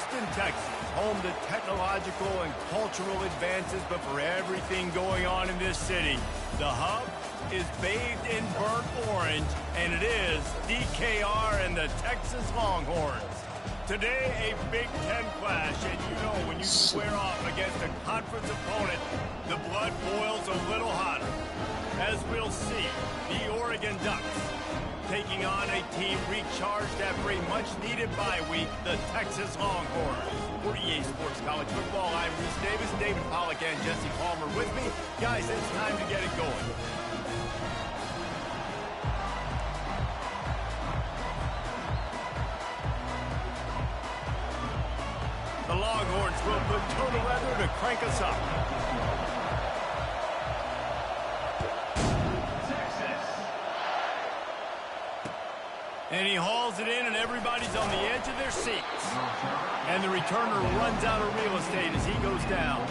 Houston, Texas, home to technological and cultural advances, but for everything going on in this city, the hub is bathed in burnt orange, and it is DKR and the Texas Longhorns. Today, a Big Ten clash, and you know when you square off against a conference opponent, the blood boils a little hotter. As we'll see, the Oregon Ducks taking on a team recharged after a much-needed bye week, the Texas Longhorns. For EA Sports College Football, I'm Reese Davis, David Pollack, and Jesse Palmer with me. Guys, it's time to get it going. The Longhorns will put total leather to crank us up. And he hauls it in, and everybody's on the edge of their seats. And the returner runs out of real estate as he goes down.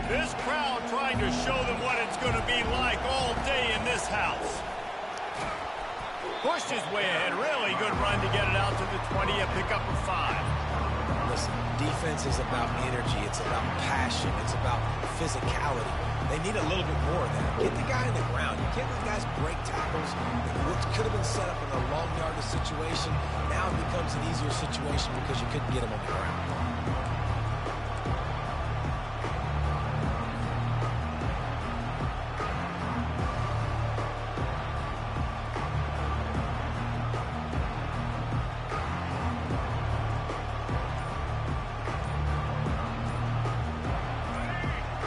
This crowd trying to show them what it's going to be like all day in this house. Pushed his way ahead. Really good run to get it out to the 20, a pickup of 5. Listen, defense is about energy. It's about passion. It's about physicality. They need a little bit more of that. Get the guy in the ground. You can't let guys break tackles. What could have been set up in a long yardage situation, now it becomes an easier situation because you couldn't get him on the ground.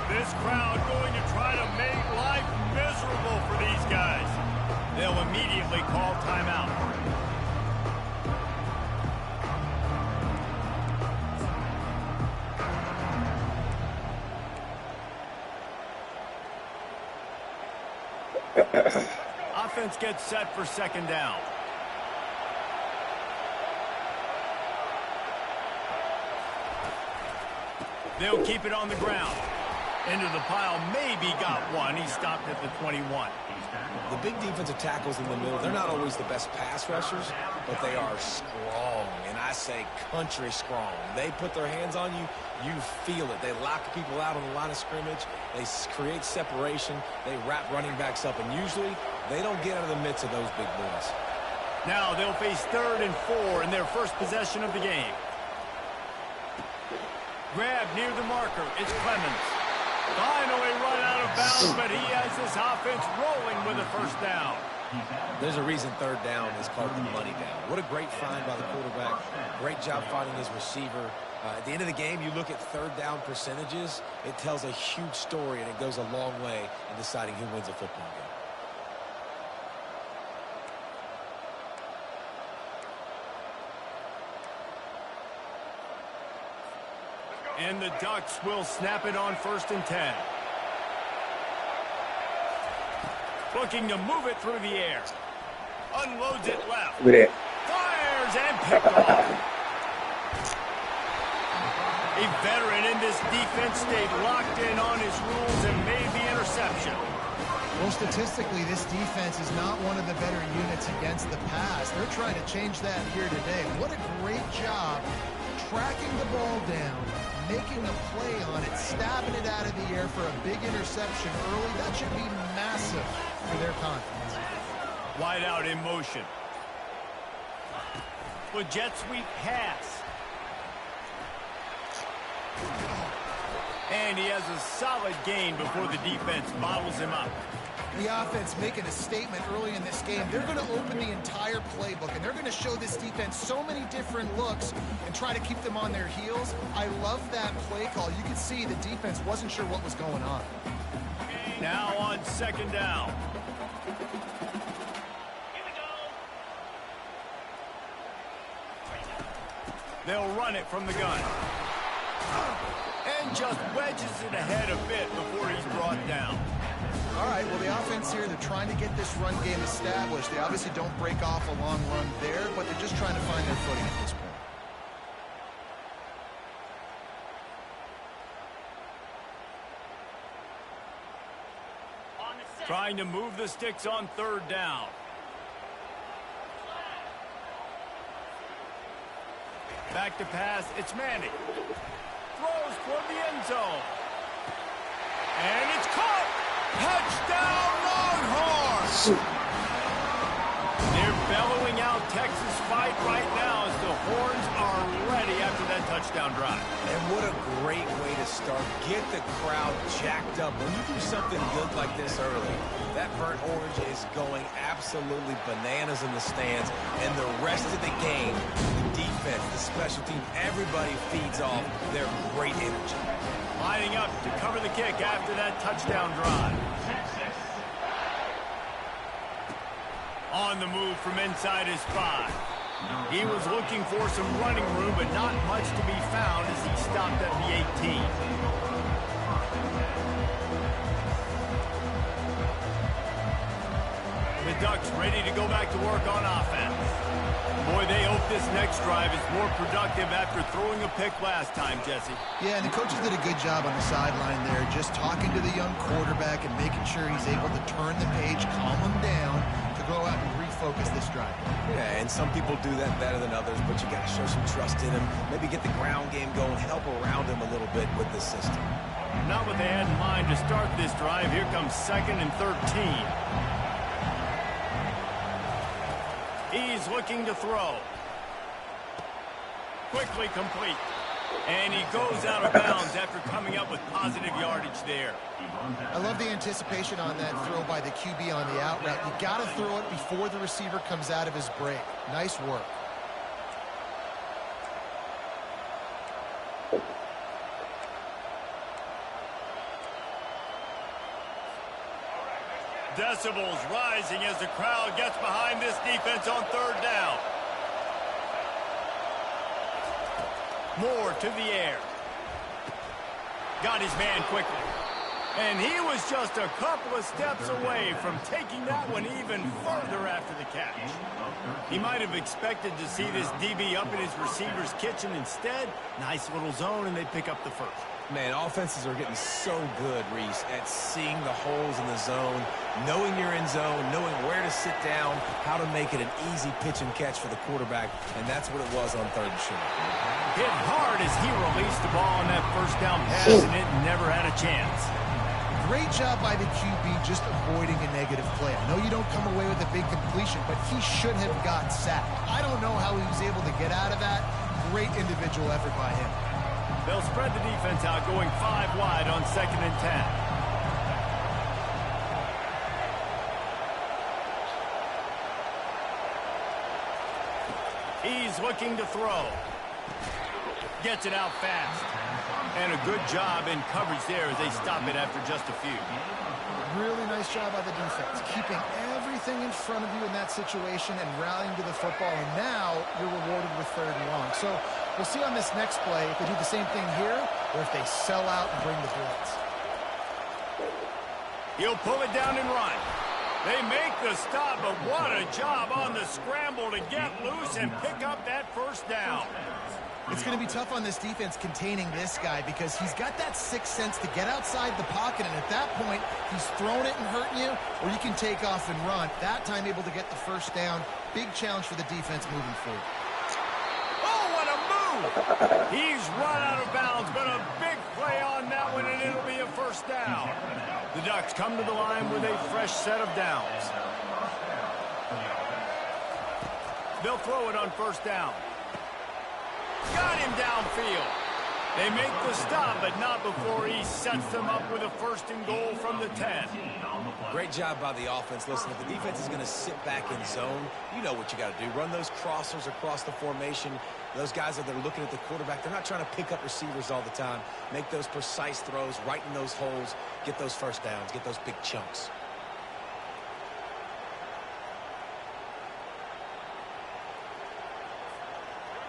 This crowd going to try to make life miserable for these guys. They'll immediately call timeout. Offense gets set for second down. They'll keep it on the ground. Into the pile, maybe got one. He stopped at the 21. The big defensive tackles in the middle, they're not always the best pass rushers, but they are strong, and I say country strong. They put their hands on you, you feel it. They lock people out on the line of scrimmage. They create separation. They wrap running backs up, and usually they don't get out of the midst of those big boys. Now they'll face 3rd and 4 in their first possession of the game. Grab near the marker. It's Clemens. Finally run out of bounds, but he has this offense rolling with a first down. There's a reason 3rd down is called the money down. What a great find by the quarterback. Great job finding his receiver. At the end of the game, you look at 3rd down percentages. It tells a huge story, and it goes a long way in deciding who wins a football game. And the Ducks will snap it on 1st and 10. Looking to move it through the air. Unloads it left. Fires and picked off. A veteran in this defense stayed locked in on his rules and made the interception. Well, statistically, this defense is not one of the better units against the pass. They're trying to change that here today. What a great job tracking the ball down, making a play on it, stabbing it out of the air for a big interception early. That should be massive for their confidence. Wide out in motion. With jet sweep pass. And he has a solid gain before the defense bottles him up. The offense making a statement early in this game. They're going to open the entire playbook, and they're going to show this defense so many different looks and try to keep them on their heels. I love that play call. You could see the defense wasn't sure what was going on. Now on 2nd down. They'll run it from the gun. And just wedges it ahead a bit before he's brought down. All right, well, the offense here, they're trying to get this run game established. They obviously don't break off a long run there, but they're just trying to find their footing at this point. Trying to move the sticks on third down. Back to pass, it's Manning. Throws toward the end zone. And it's caught! Touchdown Longhorns! They're bellowing out Texas fight right now as the Horns are ready after that touchdown drive. And what a great way to start. Get the crowd jacked up. When you do something good like this early, that burnt orange is going absolutely bananas in the stands. And the rest of the game, the defense, the special team, everybody feeds off their great energy. Lining up to cover the kick after that touchdown drive. On the move from inside his 5. He was looking for some running room, but not much to be found as he stopped at the 18. The Ducks ready to go back to work on offense. Boy, they hope this next drive is more productive after throwing a pick last time, Jesse. Yeah, and the coaches did a good job on the sideline there, just talking to the young quarterback and making sure he's able to turn the page, calm him down, to go out and refocus this drive. Yeah, and some people do that better than others, but you got to show some trust in him. Maybe get the ground game going, help around him a little bit with the system. Not what they had in mind to start this drive. Here comes 2nd and 13. He's looking to throw. Quickly complete. And he goes out of bounds after coming up with positive yardage there. I love the anticipation on that throw by the QB on the out route. You got to throw it before the receiver comes out of his break. Nice work. Decibels rising as the crowd gets behind this defense on third down. Moore to the air. Got his man quickly. And he was just a couple of steps away from taking that one even further after the catch. He might have expected to see this DB up in his receiver's kitchen. Instead, nice little zone, and they pick up the first. Man, offenses are getting so good, Reese, at seeing the holes in the zone, knowing you're in zone, knowing where to sit down, how to make it an easy pitch and catch for the quarterback, and that's what it was on third and short. Hit hard as he released the ball on that first down pass, and it never had a chance. Great job by the QB just avoiding a negative play. I know you don't come away with a big completion, but he should have got sacked. I don't know how he was able to get out of that. Great individual effort by him. They'll spread the defense out, going 5 wide on 2nd and 10. He's looking to throw. Gets it out fast. And a good job in coverage there as they stop it after just a few. Really nice job by the defense, keeping everything in front of you in that situation and rallying to the football. And now you're rewarded with 3rd and long. So we'll see on this next play if they do the same thing here or if they sell out and bring the blitz. He'll pull it down and run. They make the stop, but what a job on the scramble to get loose and pick up that first down. It's going to be tough on this defense containing this guy because he's got that sixth sense to get outside the pocket, and at that point, he's throwing it and hurting you, or you can take off and run. That time able to get the first down. Big challenge for the defense moving forward. Oh, what a move! He's run out of bounds, but a big play on that one, and it'll be a first down. The Ducks come to the line with a fresh set of downs. They'll throw it on first down. Got him downfield. They make the stop, but not before he sets them up with a 1st and goal from the 10. Great job by the offense. Listen, if the defense is going to sit back in zone, you know what you got to do. Run those crossers across the formation. Those guys that are looking at the quarterback, they're not trying to pick up receivers all the time. Make those precise throws, right in those holes, get those first downs, get those big chunks.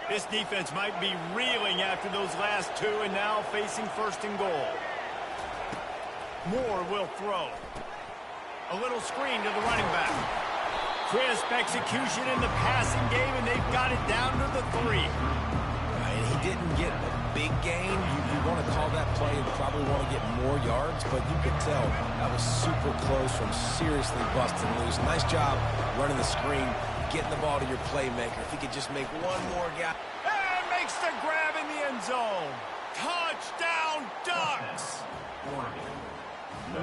This defense might be reeling after those last 2 and now facing 1st and goal. Moore will throw. A little screen to the running back. Crisp execution in the passing game, and they've got it down to the 3. And he didn't get a big gain. You want to call that play and probably want to get more yards, but you could tell that was super close from seriously busting loose. Nice job running the screen, getting the ball to your playmaker. If he could just make one more guy. And makes the grab in the end zone. Touchdown, Ducks!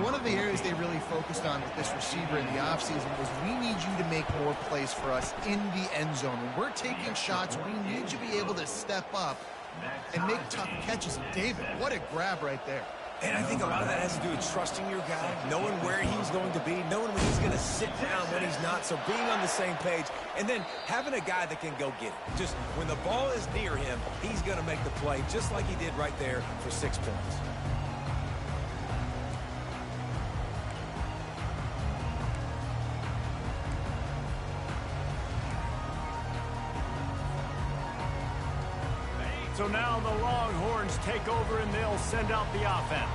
One of the areas they really focused on with this receiver in the offseason was we need you to make more plays for us in the end zone. When we're taking shots, we need you to be able to step up and make tough catches. David, what a grab right there. And I think a lot of that has to do with trusting your guy, knowing where he's going to be, knowing when he's going to sit down, when he's not, so being on the same page, and then having a guy that can go get it. Just when the ball is near him, he's going to make the play just like he did right there for 6 points. So now the Longhorns take over and they'll send out the offense.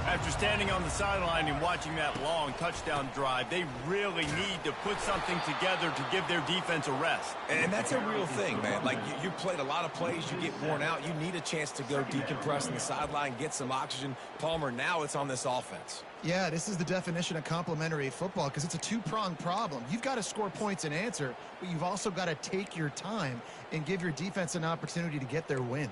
After standing on the sideline and watching that long touchdown drive, they really need to put something together to give their defense a rest. And that's a real thing, man. Like, you played a lot of plays, you get worn out. You need a chance to go decompress on the sideline, get some oxygen. Palmer, now it's on this offense. Yeah, this is the definition of complementary football because it's a two-pronged problem. You've got to score points and answer, but you've also got to take your time and give your defense an opportunity to get their win.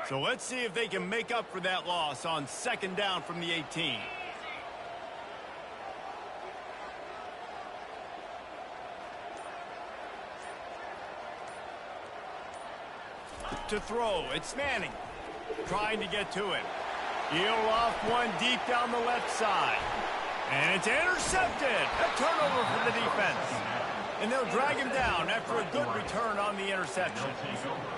So let's see if they can make up for that loss on 2nd down from the 18. To throw, it's Manning. Trying to get to it. He'll off one deep down the left side. And it's intercepted. A turnover for the defense. And they'll drag him down after a good return on the interception.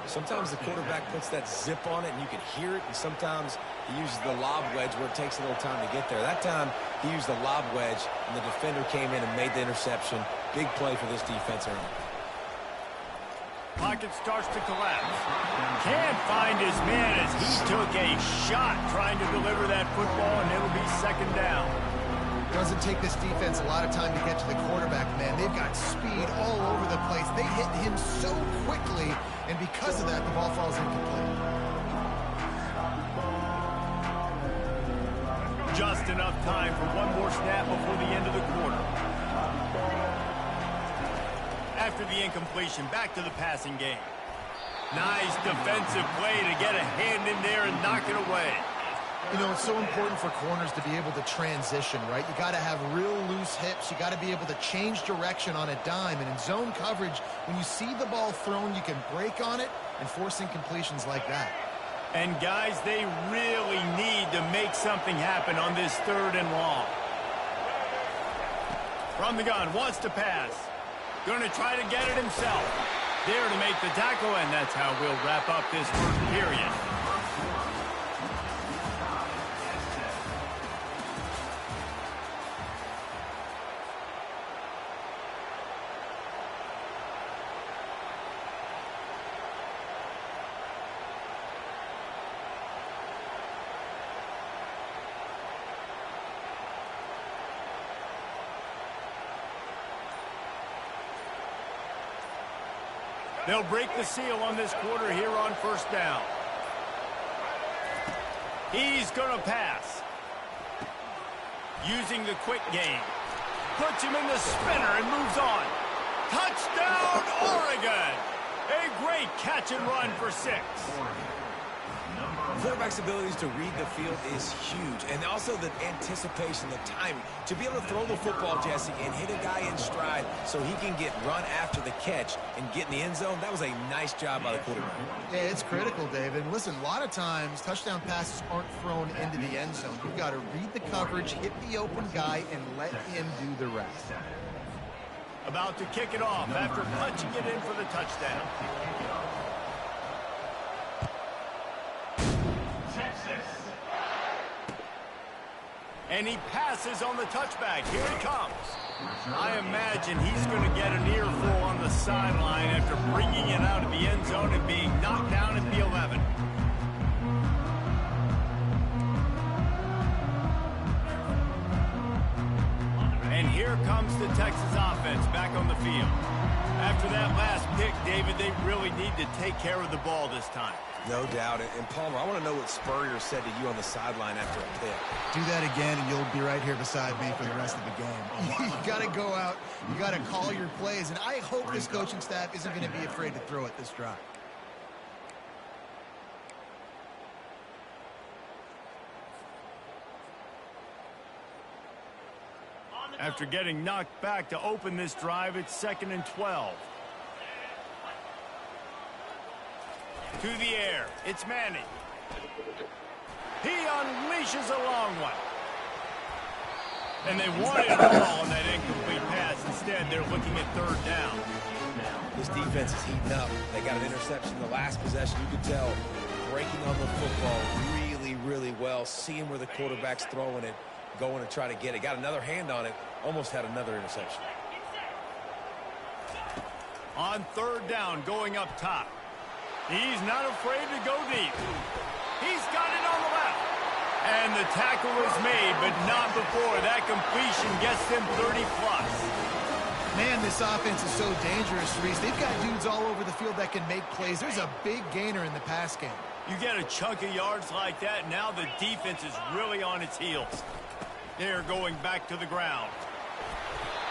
Sometimes the quarterback puts that zip on it and you can hear it, and sometimes he uses the lob wedge where it takes a little time to get there. That time he used the lob wedge and the defender came in and made the interception. Big play for this defense early. Pocket starts to collapse. Can't find his man as he took a shot trying to deliver that football, and it'll be 2nd down. Doesn't take this defense a lot of time to get to the quarterback, man. They've got speed all over the place. They hit him so quickly, and because of that, the ball falls incomplete. Just enough time for one more snap before the end of the quarter. After the incompletion, back to the passing game. Nice defensive play to get a hand in there and knock it away. You know, it's so important for corners to be able to transition, right? You got to have real loose hips. You got to be able to change direction on a dime. And in zone coverage, when you see the ball thrown, you can break on it and force incompletions like that. And guys, they really need to make something happen on this 3rd and long. From the gun, wants to pass. Going to try to get it himself. There to make the tackle, and that's how we'll wrap up this 1st period. They'll break the seal on this quarter here on 1st down. He's going to pass. Using the quick game. Puts him in the spinner and moves on. Touchdown, Oregon! A great catch and run for 6. Quarterback's abilities to read the field is huge, and also the anticipation, the timing. To be able to throw the football, Jesse, and hit a guy in stride so he can get run after the catch and get in the end zone, that was a nice job by the quarterback. Yeah, it's critical, David. Listen, a lot of times touchdown passes aren't thrown into the end zone. You've got to read the coverage, hit the open guy, and let him do the rest. About to kick it off after punching it in for the touchdown. And he passes on the touchback. Here he comes. I imagine he's going to get an earful on the sideline after bringing it out of the end zone and being knocked down at the 11. And here comes the Texas offense back on the field. After that last pick, David, they really need to take care of the ball this time. No doubt. And Palmer, I want to know what Spurrier said to you on the sideline after a pick. Do that again, and you'll be right here beside me for the rest of the game. You got to go out. You got to call your plays. And I hope this coaching staff isn't going to be afraid to throw it this drive. After getting knocked back to open this drive, it's 2nd and 12. To the air, it's Manning. He unleashes a long one. And they wanted a ball on that incomplete pass. Instead, they're looking at 3rd down. This defense is heating up. They got an interception the last possession. You could tell breaking on the football really, really well. Seeing where the quarterback's throwing it, going to try to get it. Got another hand on it. Almost had another interception. On 3rd down, going up top. He's not afraid to go deep. He's got it on the left. And the tackle is made, but not before that completion gets them 30-plus. Man, this offense is so dangerous, Reese. They've got dudes all over the field that can make plays. There's a big gainer in the pass game. You get a chunk of yards like that, now the defense is really on its heels. They're going back to the ground.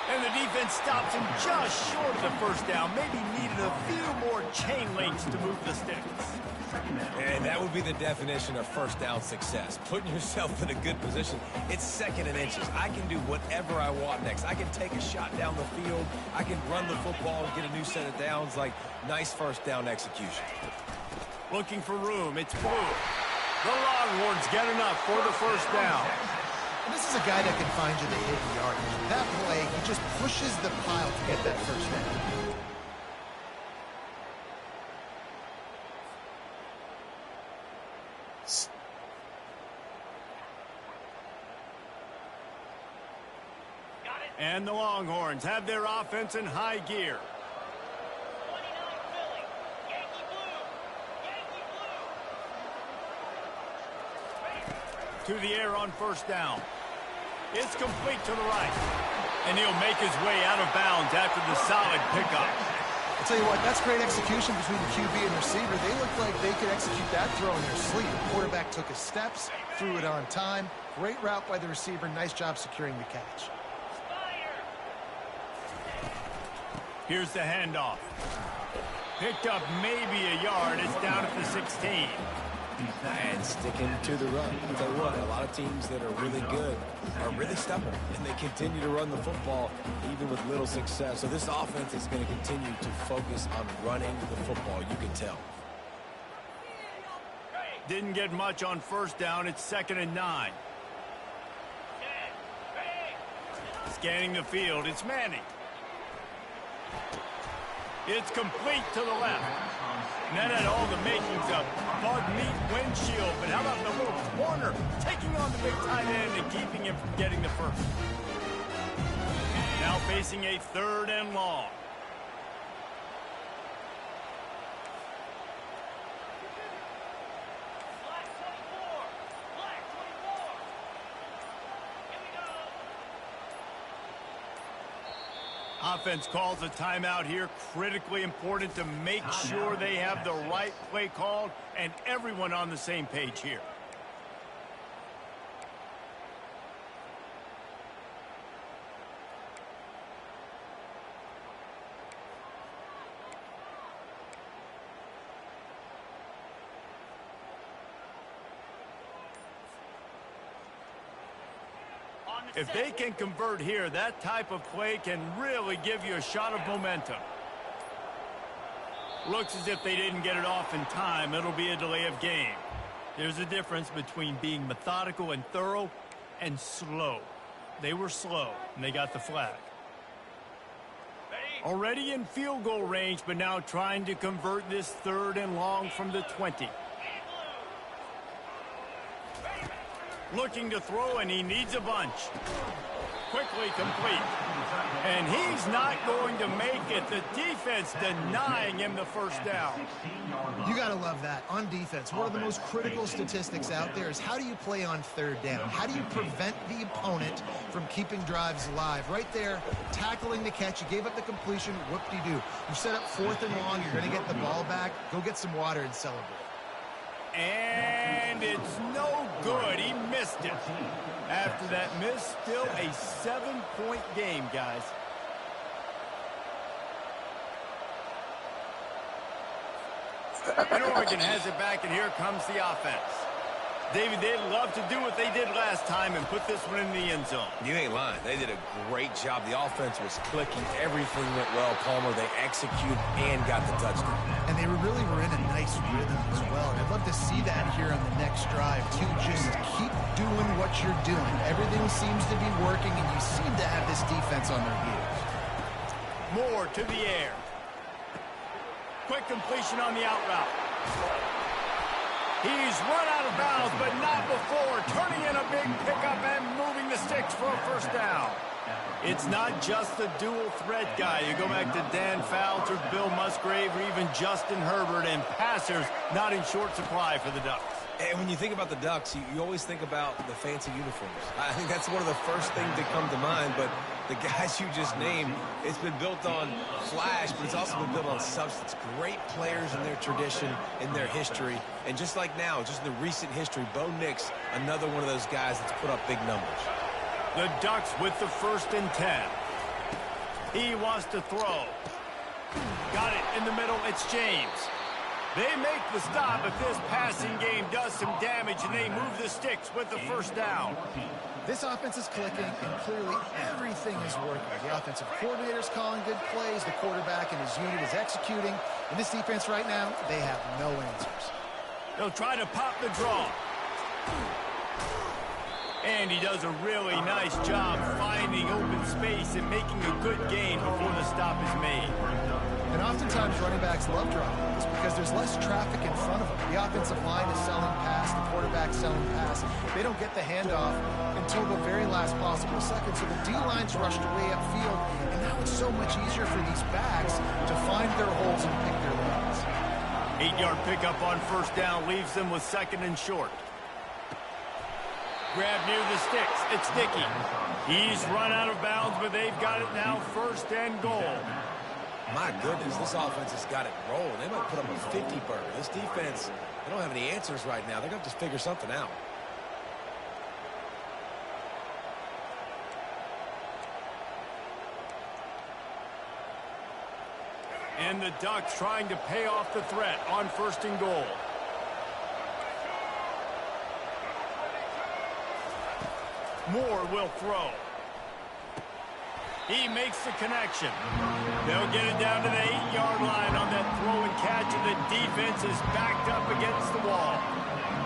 And the defense stops him just short of the 1st down. Maybe needed a few more chain links to move the sticks. And that would be the definition of 1st down success. Putting yourself in a good position. It's 2nd and inches. I can do whatever I want next. I can take a shot down the field. I can run the football and get a new set of downs. Like, nice 1st down execution. Looking for room. It's Blue. The Longhorns get enough for the 1st down. And this is a guy that can find you the hidden yardage. That play, he just pushes the pile to get that 1st down. And the Longhorns have their offense in high gear. To the air on 1st down. It's complete to the right. And he'll make his way out of bounds after the solid pickup. I'll tell you what, that's great execution between the QB and receiver. They looked like they could execute that throw in their sleep. The quarterback took his steps, threw it on time. Great route by the receiver. Nice job securing the catch. Here's the handoff. Picked up maybe a yard. It's down at the 16. And sticking to the run. I'll tell you what, a lot of teams that are really good are really stubborn, and they continue to run the football even with little success. So this offense is going to continue to focus on running the football, you can tell. Didn't get much on 1st down. It's 2nd and 9. Scanning the field. It's Manning. It's complete to the left. And that had all the makings of bug meat windshield. But how about the little corner taking on the big tight end and keeping him from getting the 1st? Now facing a 3rd and long. Offense calls a timeout here. Critically important to make sure they have the right play called and everyone on the same page here. If they can convert here, that type of play can really give you a shot of momentum. Looks as if they didn't get it off in time. It'll be a delay of game. There's a difference between being methodical and thorough and slow. They were slow, and they got the flag. Already in field goal range, but now trying to convert this 3rd and long from the 20. Looking to throw, and he needs a bunch. Quickly nearly complete. And he's not going to make it. The defense denying him the first down. You got to love that. On defense, one of the most critical statistics out there is how do you play on third down? How do you prevent the opponent from keeping drives alive? Right there, tackling the catch. You gave up the completion. Whoop-de-doo. You set up 4th and long. You're going to get the ball back. Go get some water and celebrate. And it's no good. He missed it. After that miss, still a 7-point game, guys. And Oregon has it back, and here comes the offense. David, they'd love to do what they did last time and put this one in the end zone. You ain't lying. They did a great job. The offense was clicking. Everything went well, Palmer. They executed and got the touchdown. And they really were in a nice rhythm as well. And I'd love to see that here on the next drive, too. Just keep doing what you're doing. Everything seems to be working, and you seem to have this defense on their heels. Moore to the air. Quick completion on the out route. He's run out of bounds, but not before. Turning in a big pickup and moving the sticks for a first down. It's not just the dual threat guy. You go back to Dan Fowler, Bill Musgrave, or even Justin Herbert, and passers not in short supply for the Ducks. And when you think about the Ducks, you always think about the fancy uniforms. I think that's one of the first things that come to mind, but the guys you just named, it's been built on flash, but it's also been built on substance. Great players in their tradition, in their history, and just like now, just in the recent history, Bo Nix, another one of those guys that's put up big numbers. The Ducks with the 1st and 10. He wants to throw. Got it in the middle. It's James. They make the stop, but this passing game does some damage, and they move the sticks with the first down. This offense is clicking, and clearly everything is working. The offensive coordinator's calling good plays. The quarterback and his unit is executing. And this defense right now, they have no answers. They'll try to pop the draw. And he does a really nice job finding open space and making a good gain before the stop is made. And oftentimes running backs love drop balls because there's less traffic in front of them. The offensive line is selling pass, the quarterback's selling pass. They don't get the handoff until the very last possible second. So the D-line's rushed away upfield, and now it's so much easier for these backs to find their holes and pick their lanes. 8-yard pickup on first down leaves them with 2nd and short. Grab near the sticks. It's Dickey. He's run out of bounds, but they've got it now 1st and goal. My goodness, this offense has got it rolling. They might put up a 50-burger. This defense, they don't have any answers right now. They're going to just figure something out. And the Ducks trying to pay off the threat on 1st and goal. Moore will throw. He makes the connection. They'll get it down to the 8-yard line on that throw and catch, and the defense is backed up against the wall.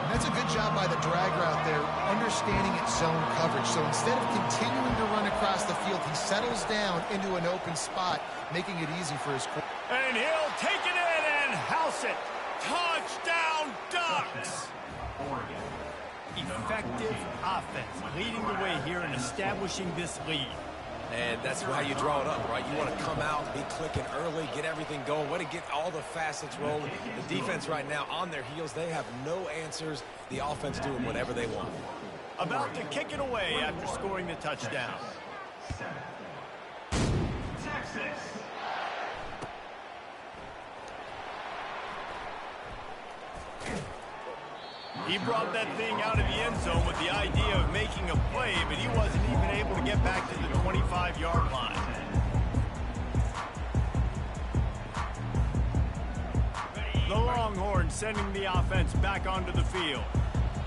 That's a good job by the drag route there, understanding its zone coverage. So instead of continuing to run across the field, he settles down into an open spot, making it easy for his quarterback. And he'll take it in and house it. Touchdown, Ducks! Effective offense leading the way here and establishing this lead. And that's how you draw it up, right? You want to come out, be clicking early, get everything going, want to get all the facets rolling. The defense right now on their heels, they have no answers. The offense doing whatever they want. About to kick it away after scoring the touchdown. Texas. He brought that thing out of the end zone with the idea of making a play, but he wasn't even able to get back to the 25-yard line. The Longhorns sending the offense back onto the field.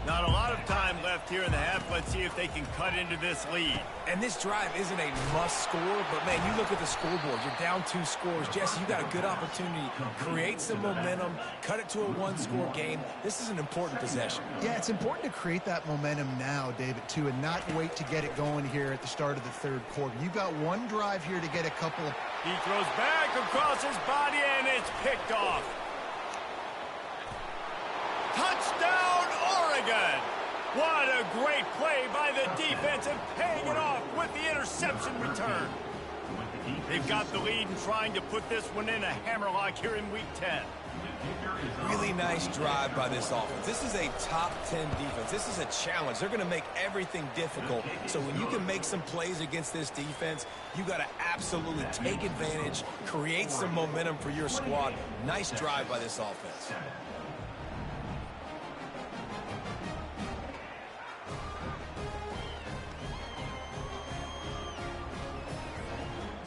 Not a lot of time left here in the half. Let's see if they can cut into this lead. And this drive isn't a must score, but, man, you look at the scoreboard. You're down 2 scores. Jesse, you got a good opportunity. Create some momentum. Cut it to a 1-score game. This is an important possession. Yeah, it's important to create that momentum now, David, too, and not wait to get it going here at the start of the 3rd quarter. You've got one drive here to get a couple of... He throws back across his body, and it's picked off. Touchdown, Oregon! What a great play by the defense and paying it off with the interception return. They've got the lead and trying to put this one in a hammerlock here in Week 10. Really nice drive by this offense. This is a top 10 defense. This is a challenge. They're going to make everything difficult. So when you can make some plays against this defense, you got to absolutely take advantage, create some momentum for your squad. Nice drive by this offense.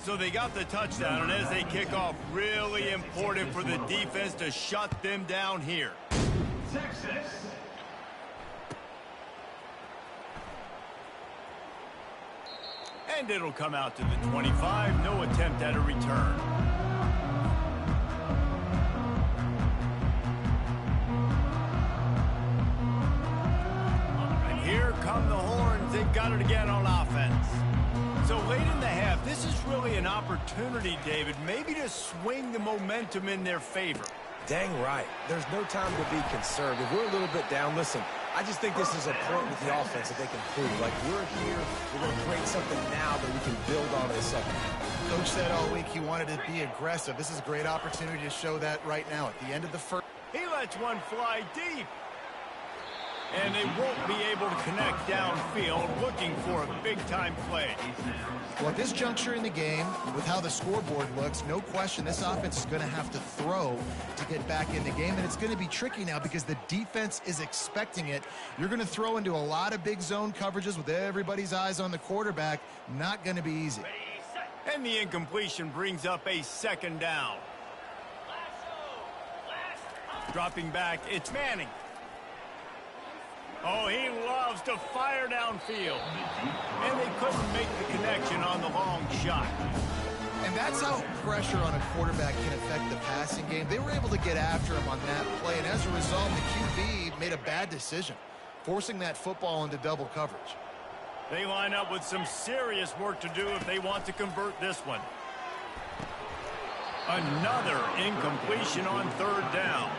So they got the touchdown, and as they kick off, really important for the defense to shut them down here. Texas. And it'll come out to the 25. No attempt at a return. And here come the horns. They've got it again on offense. So late in the half, this is really an opportunity, David, maybe to swing the momentum in their favor. Dang right. There's no time to be concerned. If we're a little bit down, listen, I just think this is a point with the offense that they can prove. Like, we're here, we're going to create something now that we can build on in the second half. Coach said all week he wanted to be aggressive. This is a great opportunity to show that right now at the end of the first. He lets one fly deep. And they won't be able to connect downfield, looking for a big-time play. Well, at this juncture in the game, with how the scoreboard looks, no question this offense is going to have to throw to get back in the game. And it's going to be tricky now because the defense is expecting it. You're going to throw into a lot of big zone coverages with everybody's eyes on the quarterback. Not going to be easy. And the incompletion brings up a second down. Dropping back, it's Manning. Oh, he loves to fire downfield. And they couldn't make the connection on the long shot. And that's how pressure on a quarterback can affect the passing game. They were able to get after him on that play, and as a result, the QB made a bad decision, forcing that football into double coverage. They line up with some serious work to do if they want to convert this one. Another incompletion on third down.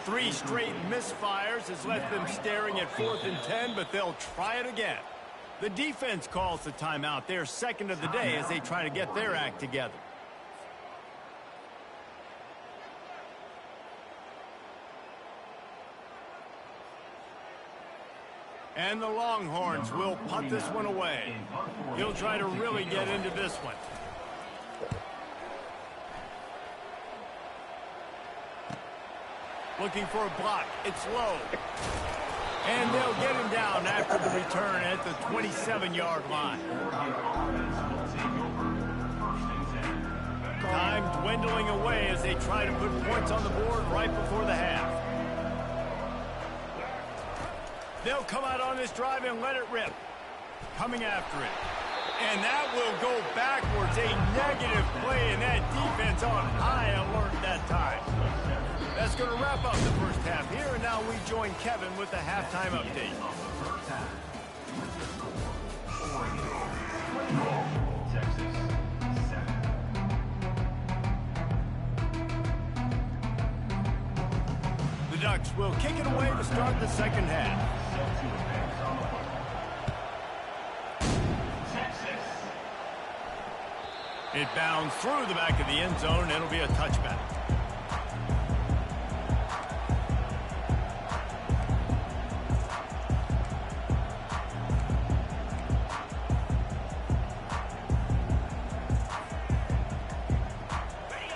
3 straight misfires has left them staring at 4th and 10, but they'll try it again. The defense calls the timeout, their second of the day, as they try to get their act together. And the Longhorns will punt this one away. He'll try to really get into this one. Looking for a block. It's low. And they'll get him down after the return at the 27-yard line. Time dwindling away as they try to put points on the board right before the half. They'll come out on this drive and let it rip. Coming after it. And that will go backwards. A negative play, and that defense on high alert that time. That's going to wrap up the first half here, and now we join Kevin with the halftime update. Texas 7. The Ducks will kick it away to start the second half. It bounds through the back of the end zone, and it'll be a touchback.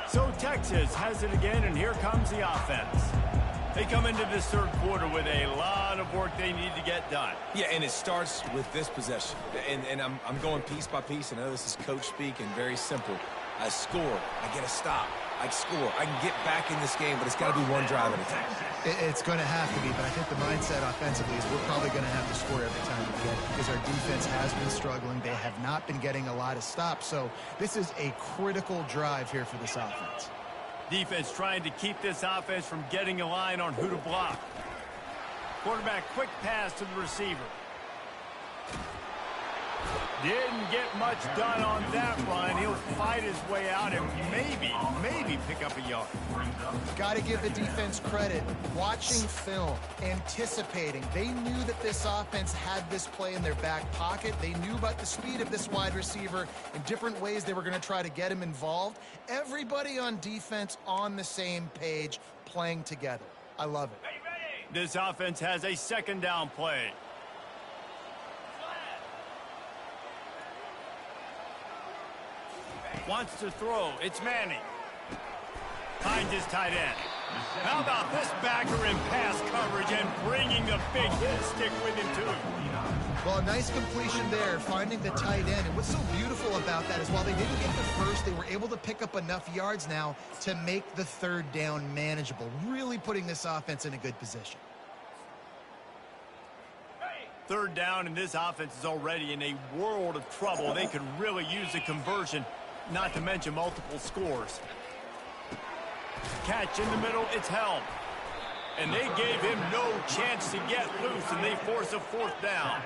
So Texas has it again, and here comes the offense. They come into this third quarter with a lot of work they need to get done. Yeah, and it starts with this possession. And I'm going piece by piece. I know this is coach speak and very simple. I score. I get a stop. I score. I can get back in this game, but it's got to be one drive at a time. It's going to have to be, but I think the mindset offensively is we're probably going to have to score every time we get it because our defense has been struggling. They have not been getting a lot of stops. So this is a critical drive here for this offense. Defense trying to keep this offense from getting a line on who to block. Quarterback quick pass to the receiver. Didn't get much done on that run. He'll fight his way out and maybe pick up a yard. Got to give the defense credit. Watching film, anticipating. They knew that this offense had this play in their back pocket. They knew about the speed of this wide receiver in different ways they were going to try to get him involved. Everybody on defense on the same page, playing together. I love it. This offense has a second down play. Wants to throw. It's Manning. Finds his tight end. How about this backer in pass coverage and bringing the big hit stick with him, too? Well, a nice completion there, finding the tight end. And what's so beautiful about that is while they didn't get the first, they were able to pick up enough yards now to make the third down manageable, really putting this offense in a good position. Third down, and this offense is already in a world of trouble. They could really use a conversion, not to mention multiple scores. Catch in the middle, it's held. And they gave him no chance to get loose, and they force a fourth down.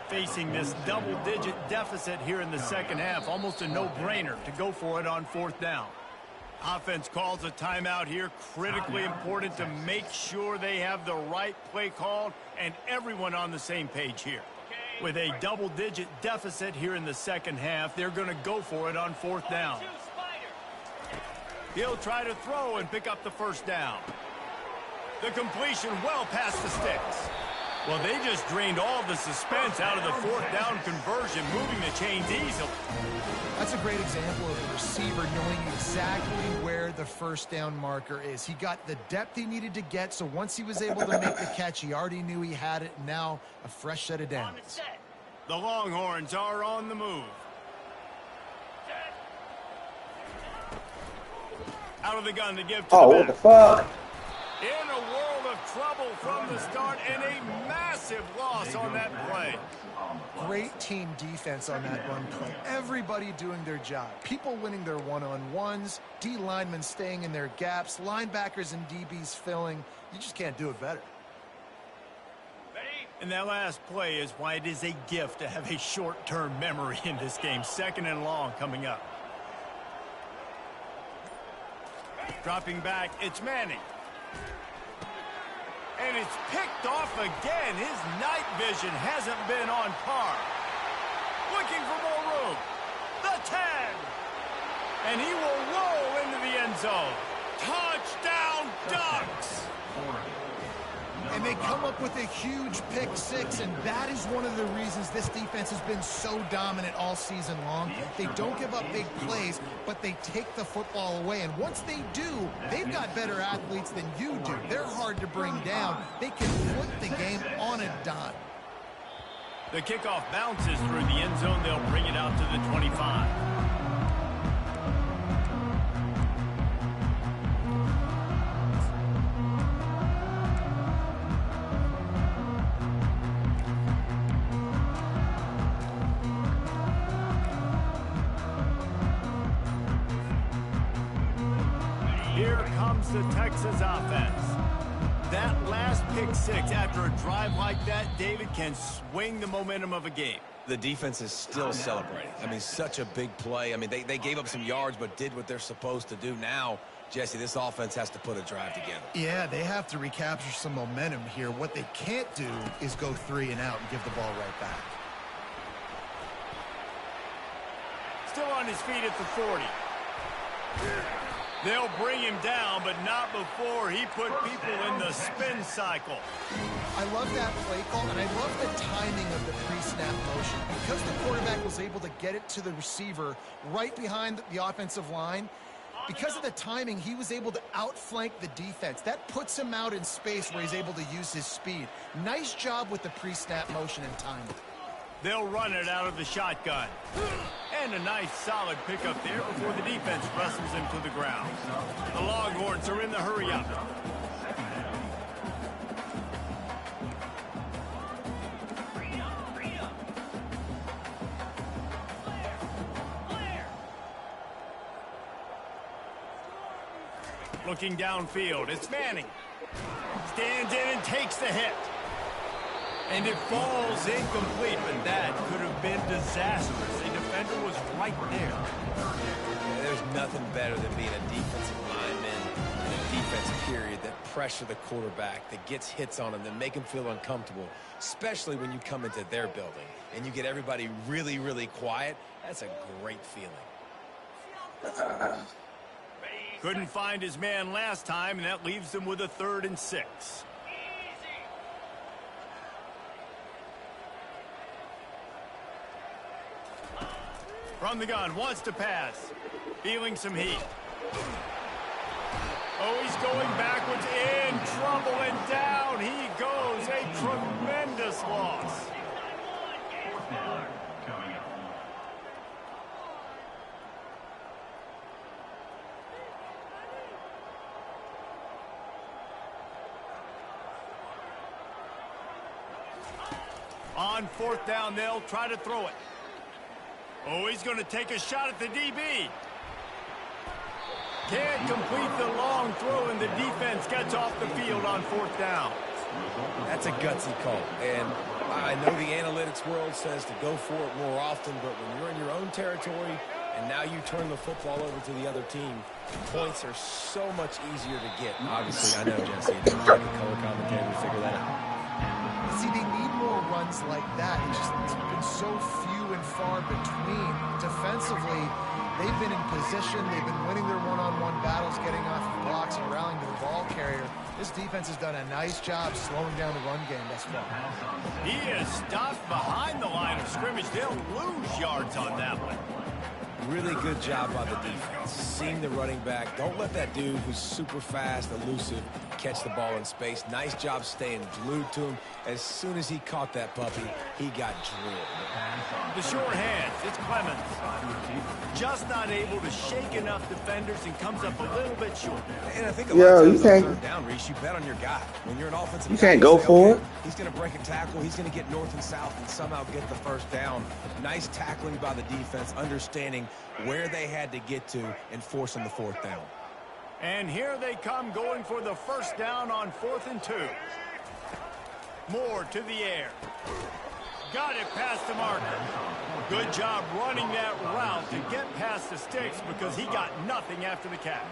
Facing this double-digit deficit here in the second half, almost a no-brainer to go for it on fourth down. Offense calls a timeout here. Critically important to make sure they have the right play called and everyone on the same page here. With a double-digit deficit here in the second half, they're going to go for it on fourth down. He'll try to throw and pick up the first down. The completion well past the sticks. Well, they just drained all the suspense out of the fourth down conversion, moving the chains easily. That's a great example of a receiver knowing exactly where the first down marker is. He got the depth he needed to get, so once he was able to make the catch, he already knew he had it. Now a fresh set of downs. The Longhorns are on the move. Out of the gun to give to the what the fuck? In a world of trouble from the start, and a massive loss on that play. Great team defense on that run play. Everybody doing their job. People winning their one-on-ones, D linemen staying in their gaps, linebackers and DBs filling. You just can't do it better. And that last play is why it is a gift to have a short-term memory in this game. Second and long coming up. Dropping back, it's Manning. And it's picked off again. His night vision hasn't been on par. Looking for more room. The 10. And he will roll into the end zone. Touchdown, Ducks. And they come up with a huge pick six, and that is one of the reasons this defense has been so dominant all season long. They don't give up big plays, but they take the football away. And once they do, they've got better athletes than you do. They're hard to bring down. They can flip the game on a dime. The kickoff bounces through the end zone. They'll bring it out to the 25. The Texas offense. That last pick six after a drive like that, David, can swing the momentum of a game. The defense is still celebrating. I mean, such a big play. I mean, they gave up some yards but did what they're supposed to do. Now, Jesse, this offense has to put a drive together. Yeah, they have to recapture some momentum here. What they can't do is go 3 and out and give the ball right back. Still on his feet at the 40. They'll bring him down, but not before he put people in the spin cycle. I love that play call, and I love the timing of the pre-snap motion. Because the quarterback was able to get it to the receiver right behind the offensive line, because of the timing, he was able to outflank the defense. That puts him out in space where he's able to use his speed. Nice job with the pre-snap motion and timing. They'll run it out of the shotgun. And a nice solid pickup there before the defense wrestles him to the ground. The Longhorns are in the hurry-up. Looking downfield, it's Manning. Stands in and takes the hit. And it falls incomplete, but that could have been disastrous. The defender was right there. Yeah, there's nothing better than being a defensive lineman in a defense period that pressure the quarterback, that gets hits on him, that make him feel uncomfortable, especially when you come into their building and you get everybody really, really quiet. That's a great feeling. Couldn't find his man last time, and that leaves them with a 3rd and 6. From the gun, wants to pass. Feeling some heat. Oh, he's going backwards, in trouble, and down he goes. A tremendous loss. Coming up. On 4th down, they'll try to throw it. Oh, he's going to take a shot at the DB. Can't complete the long throw, and the defense gets off the field on 4th down. That's a gutsy call. And I know the analytics world says to go for it more often, but when you're in your own territory and now you turn the football over to the other team, points are so much easier to get. Obviously, I know, Jesse, it doesn't take a color commentator to figure that out. See, they need more runs like that. It's been so few and far between. Defensively, they've been in position. They've been winning their one-on-one battles, getting off of blocks and rallying to the ball carrier. This defense has done a nice job slowing down the run game thus far. He is stopped behind the line of scrimmage. They'll lose yards on that one. Really good job by the defense. Seeing the running back. Don't let that dude who's super fast, elusive, catch the ball in space. Nice job staying glued to him. As soon as he caught that puppy, he got drilled. The short hands, it's Clemens. Just not able to shake enough defenders and comes up a little bit short. And I think a lot of times on 3rd down, Reese, you bet on your guy. When you're an offensive guy, can't go say, for okay, he's going to break a tackle. He's going to get north and south and somehow get the 1st down. Nice tackling by the defense, understanding where they had to get to and forcing the 4th down. And here they come, going for the 1st down on 4th and 2. Moore to the air. Got it past the marker. Good job running that route to get past the sticks because he got nothing after the catch.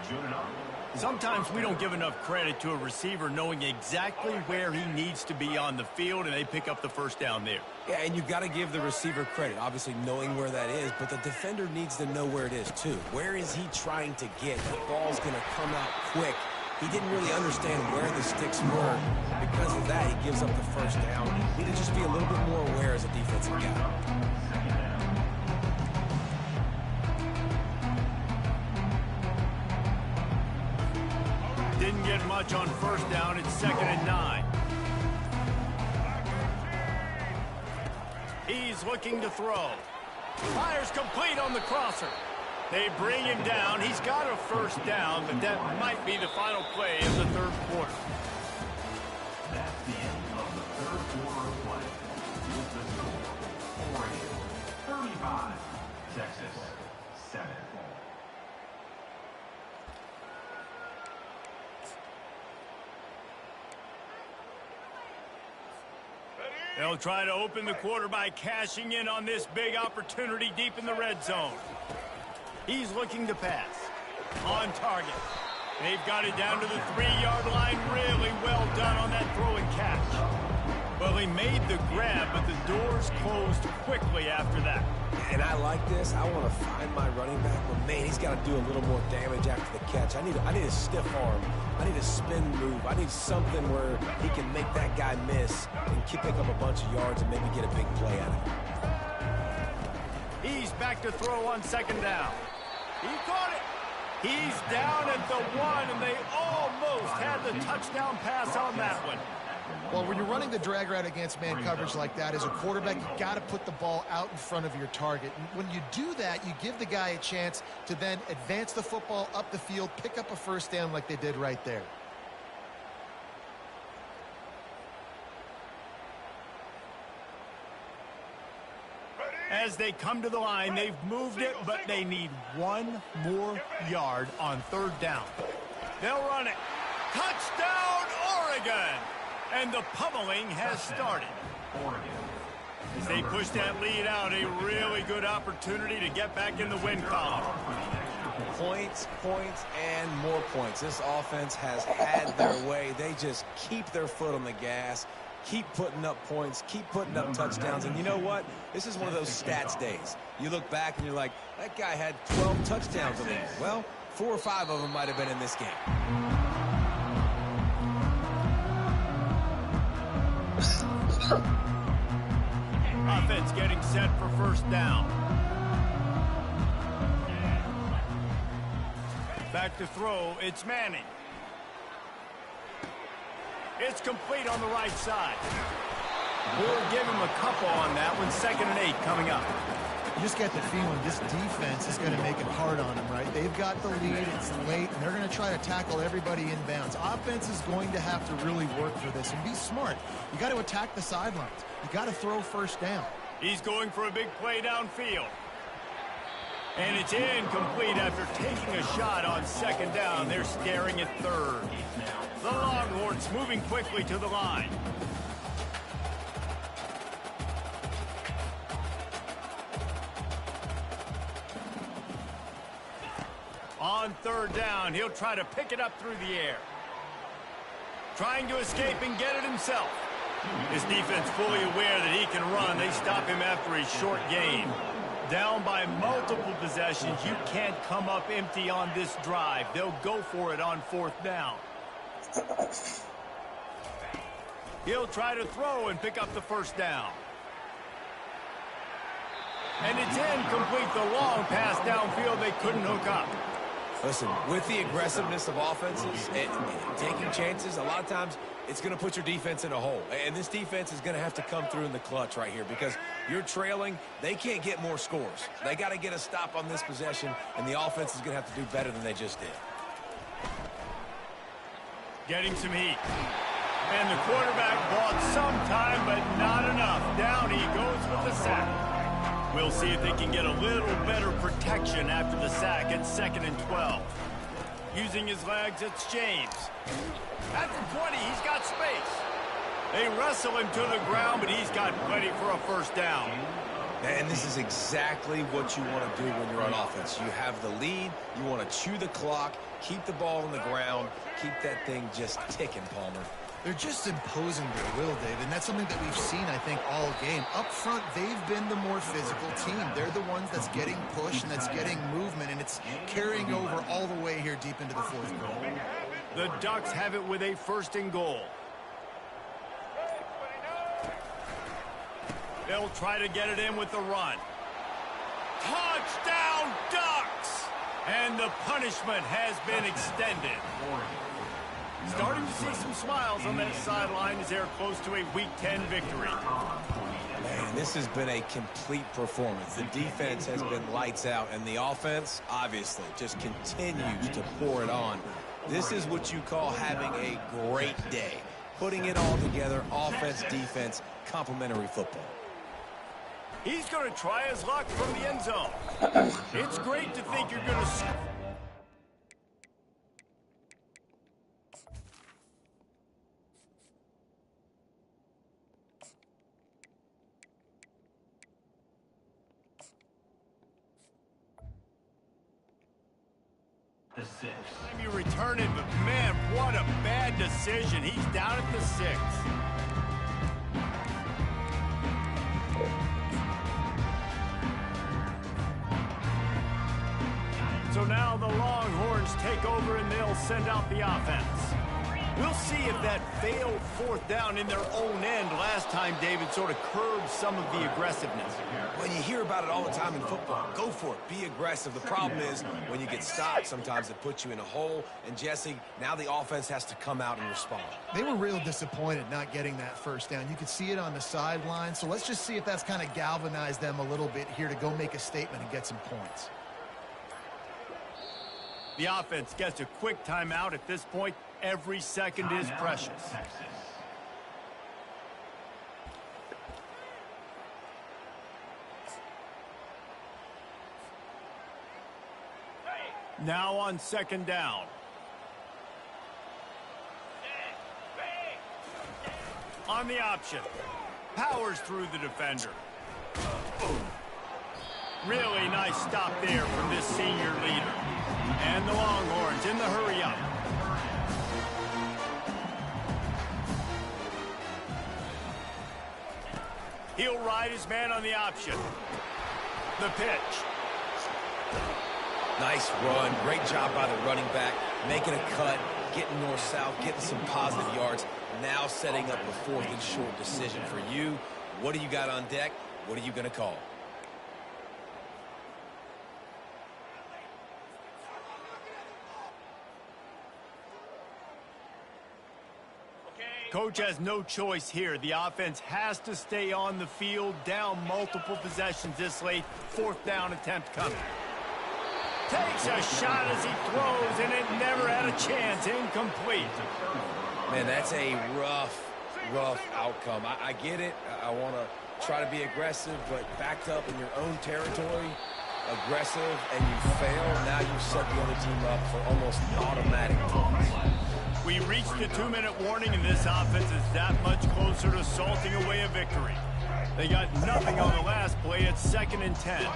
Sometimes we don't give enough credit to a receiver knowing exactly where he needs to be on the field, and they pick up the 1st down there. Yeah, and you've got to give the receiver credit, obviously knowing where that is, but the defender needs to know where it is too. Where is he trying to get? The ball's going to come out quick. He didn't really understand where the sticks were. Because of that, he gives up the 1st down. Need to just be a little bit more aware as a defensive guy. Didn't get much on 1st down. It's 2nd and 9. He's looking to throw. Fires complete on the crosser. They bring him down. He's got a 1st down, but that might be the final play of the 3rd quarter. That's the end of the 3rd quarter of play. With the score, Oregon 35, Texas 7. They'll try to open the quarter by cashing in on this big opportunity deep in the red zone. He's looking to pass. On target. They've got it down to the 3-yard line. Really well done on that throw and catch. Well, he made the grab, but the doors closed quickly after that. And I like this. I want to find my running back, but man, he's got to do a little more damage after the catch. I need a stiff arm. I need a spin move. I need something where he can make that guy miss and pick up a bunch of yards and maybe get a big play out of it. He's back to throw on 2nd down. He caught it. He's down at the 1, and they almost had the touchdown pass on that one. Well, when you're running the drag route against man coverage like that, as a quarterback, you got to put the ball out in front of your target. And when you do that, you give the guy a chance to then advance the football up the field, pick up a 1st down like they did right there. As they come to the line, they've moved it, but they need 1 more yard on 3rd down. They'll run it. Touchdown, Oregon! And the pummeling has started. Oregon. As they push that lead out, a really good opportunity to get back in the win column. Points, points, and more points. This offense has had their way. They just keep their foot on the gas, keep putting up points, keep putting up touchdowns. And you know what? This is one of those stats days. You look back and you're like, that guy had 12 touchdowns on him. Well, 4 or 5 of them might have been in this game. Offense getting set for first down. Back to throw, it's Manning. It's complete on the right side. We'll give him a couple on that one. 2nd and 8 coming up. You just get the feeling this defense is going to make it hard on them, right? They've got the lead, it's late, and they're going to try to tackle everybody inbounds. Offense is going to have to really work for this and be smart. You got to attack the sidelines. You got to throw first down. He's going for a big play downfield. And it's incomplete after taking a shot on 2nd down. They're staring at 3rd. The Longhorns moving quickly to the line. On 3rd down, he'll try to pick it up through the air. Trying to escape and get it himself. His defense fully aware that he can run. They stop him after a short gain. Down by multiple possessions, you can't come up empty on this drive. They'll go for it on 4th down. He'll try to throw and pick up the first down. And it's incomplete. The long pass downfield, they couldn't hook up. Listen, with the aggressiveness of offenses and taking chances, a lot of times it's going to put your defense in a hole. And this defense is going to have to come through in the clutch right here because you're trailing. They can't get more scores. They got to get a stop on this possession, and the offense is going to have to do better than they just did. Getting some heat. And the quarterback bought some time, but not enough. Down he goes with the sack. We'll see if they can get a little better protection after the sack at 2nd and 12. Using his legs, it's James. At the 20, he's got space. They wrestle him to the ground, but he's got plenty for a first down. And this is exactly what you want to do when you're on offense. You have the lead. You want to chew the clock, keep the ball on the ground, keep that thing just ticking, Palmer. They're just imposing their will, David, and that's something that we've seen, I think, all game. Up front, they've been the more physical team. They're the ones that's getting pushed and that's getting movement, and it's carrying over all the way here deep into the 4th quarter. The Ducks have it with a 1st and goal. They'll try to get it in with the run. Touchdown, Ducks! And the punishment has been extended. Starting to see some smiles on that sideline as they're close to a Week 10 victory. Man, this has been a complete performance. The defense has been lights out, and the offense, obviously, just continues to pour it on. This is what you call having a great day. Putting it all together, offense, defense, complementary football. He's going to try his luck from the end zone. It's great to think you're going to... The 6. You return it, but man, what a bad decision. He's down at the 6. So now the Longhorns take over and they'll send out the offense. We'll see if that failed 4th down in their own end last time, David, sort of curbed some of the aggressiveness. Well, you hear about it all the time in football. Go for it. Be aggressive. The problem is when you get stopped, sometimes it puts you in a hole. And, Jesse, now the offense has to come out and respond. They were real disappointed not getting that first down. You could see it on the sideline. So let's just see if that's kind of galvanized them a little bit here to go make a statement and get some points. The offense gets a quick timeout at this point. Every second is precious. Now on 2nd down. On the option. powers through the defender. Really nice stop there from this senior leader. And the Longhorns in the hurry up. He'll ride his man on the option. The pitch. Nice run. Great job by the running back. Making a cut, getting north-south, getting some positive yards. Now setting up a 4th and short decision for you. What do you got on deck? What are you going to call? Coach has no choice here. The offense has to stay on the field, down multiple possessions this late. 4th down attempt coming. Takes a shot as he throws, and it never had a chance. Incomplete. Man, that's a rough outcome. I get it. I want to try to be aggressive, but backed up in your own territory, aggressive, and you fail. Now you set the other team up for almost automatic points. We reached the 2-minute warning, and this offense is that much closer to salting away a victory. They got nothing on the last play. It's 2nd and 10.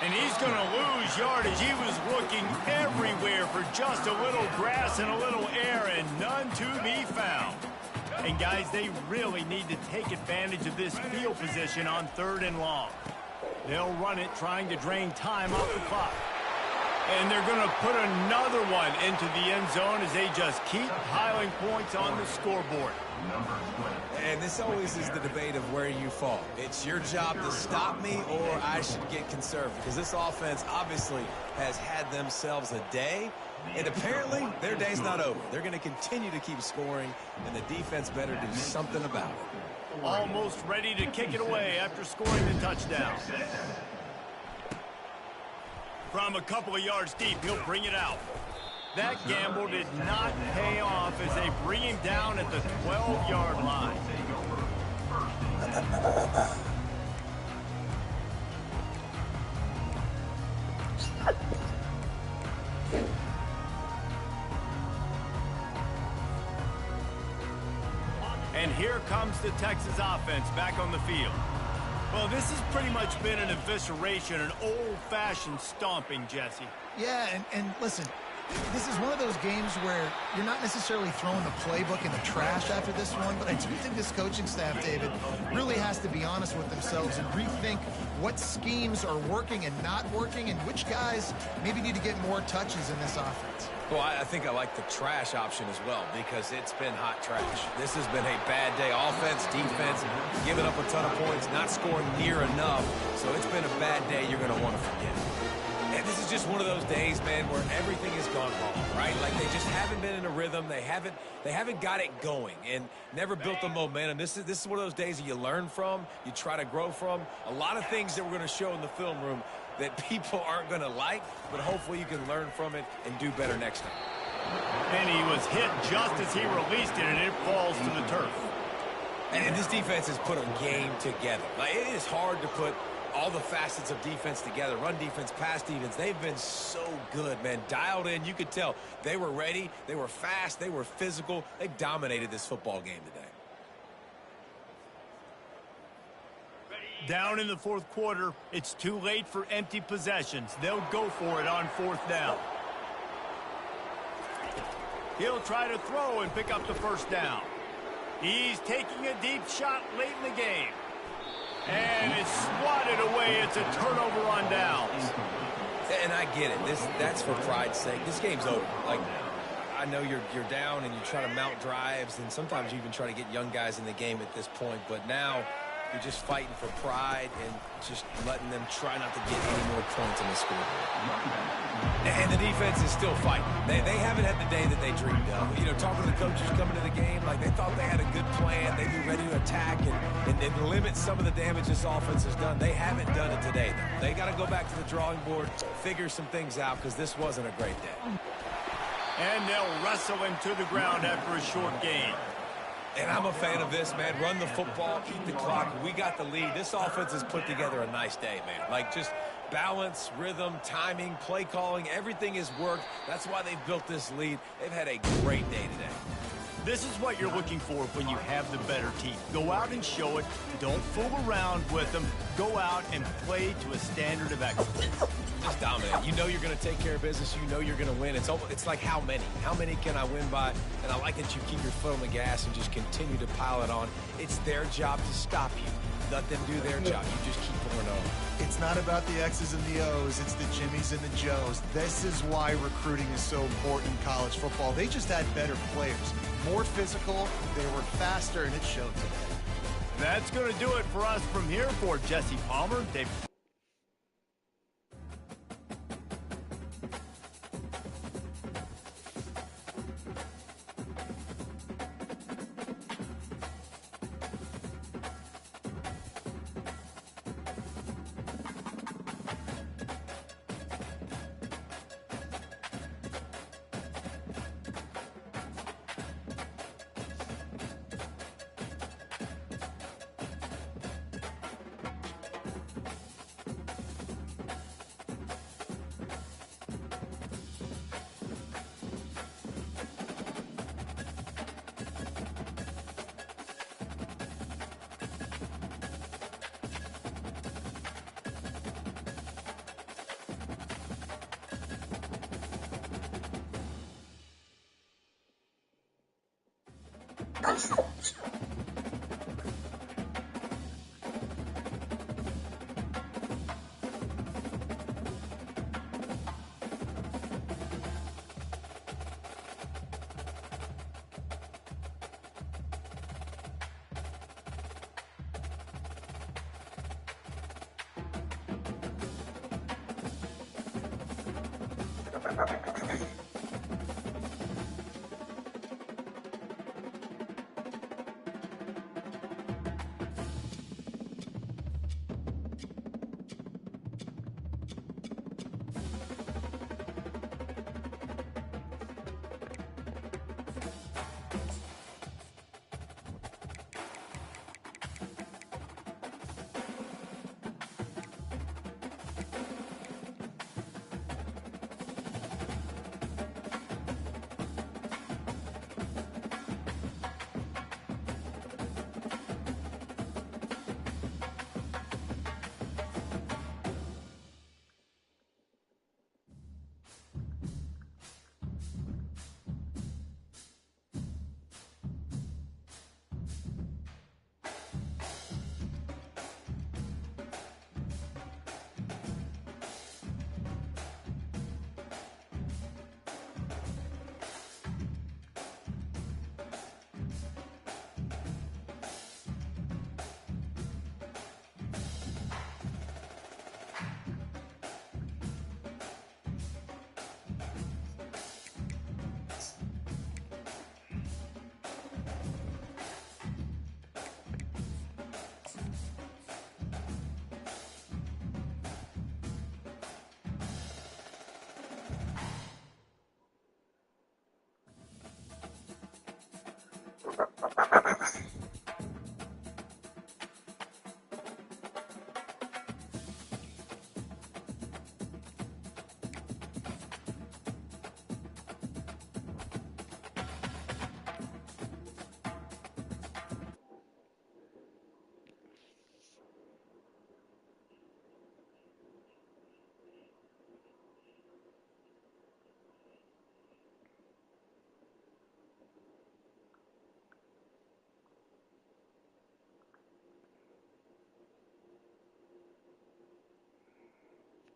And he's going to lose yardage. He was looking everywhere for just a little grass and a little air, and none to be found. And, guys, they really need to take advantage of this field position on 3rd and long. They'll run it, trying to drain time off the clock. And they're going to put another one into the end zone as they just keep piling points on the scoreboard. And this always is the debate of where you fall. It's your job to stop me, or I should get conservative. Because this offense obviously has had themselves a day. And apparently, their day's not over. They're going to continue to keep scoring, and the defense better do something about it. Almost ready to kick it away after scoring the touchdown. From a couple of yards deep, he'll bring it out. That gamble did not pay off as they bring him down at the 12-yard line. And here comes the Texas offense back on the field. Well, this has pretty much been an evisceration, an old-fashioned stomping, Jesse. Yeah, and listen, this is one of those games where you're not necessarily throwing the playbook in the trash after this one, but I do think this coaching staff, David, really has to be honest with themselves and rethink what schemes are working and not working and which guys maybe need to get more touches in this offense. Well, I think I like the trash option as well because it's been hot trash. This has been a bad day. Offense, defense, giving up a ton of points, not scoring near enough. So it's been a bad day you're going to want to forget. And this is just one of those days, man, where everything has gone wrong, right? Like they just haven't been in a rhythm. They haven't got it going and never built the momentum. This is one of those days that you learn from, you try to grow from. A lot of things that we're going to show in the film room that people aren't going to like, but hopefully you can learn from it and do better next time. And he was hit just as he released it, and it falls to the turf. And this defense has put a game together. Like, it is hard to put all the facets of defense together. Run defense, pass defense. They've been so good, man. Dialed in. You could tell they were ready. They were fast. They were physical. They dominated this football game today. Down in the 4th quarter, it's too late for empty possessions. They'll go for it on 4th down. He'll try to throw and pick up the 1st down. He's taking a deep shot late in the game. And it's swatted away. It's a turnover on downs. And I get it. That's for pride's sake. This game's over. Like, I know you're down and you try to mount drives, and sometimes you even try to get young guys in the game at this point. But now you're just fighting for pride and just letting them try not to get any more points on the scoreboard. And the defense is still fighting. They haven't had the day that they dreamed of. You know, talking to the coaches coming to the game, like they thought they had a good plan. They'd be ready to attack and limit some of the damage this offense has done. They haven't done it today, though. They got to go back to the drawing board, figure some things out, because this wasn't a great day. And they'll wrestle him to the ground after a short gain. And I'm a fan of this, man. Run the football, keep the clock. We got the lead. This offense has put together a nice day, man. Like, just balance, rhythm, timing, play calling, everything has worked. That's why they've built this lead. They've had a great day today. This is what you're looking for when you have the better team. Go out and show it. Don't fool around with them. Go out and play to a standard of excellence. Just dominate. You know you're going to take care of business. You know you're going to win. It's like how many? How many can I win by? And I like that you keep your foot on the gas and just continue to pile it on. It's their job to stop you. Let them do their job. You just keep pouring over. It's not about the X's and the O's. It's the Jimmies and the Joes. This is why recruiting is so important in college football. They just had better players, more physical, they were faster, and it showed today. That's going to do it for us from here. For Jesse Palmer, Dave. Thank you.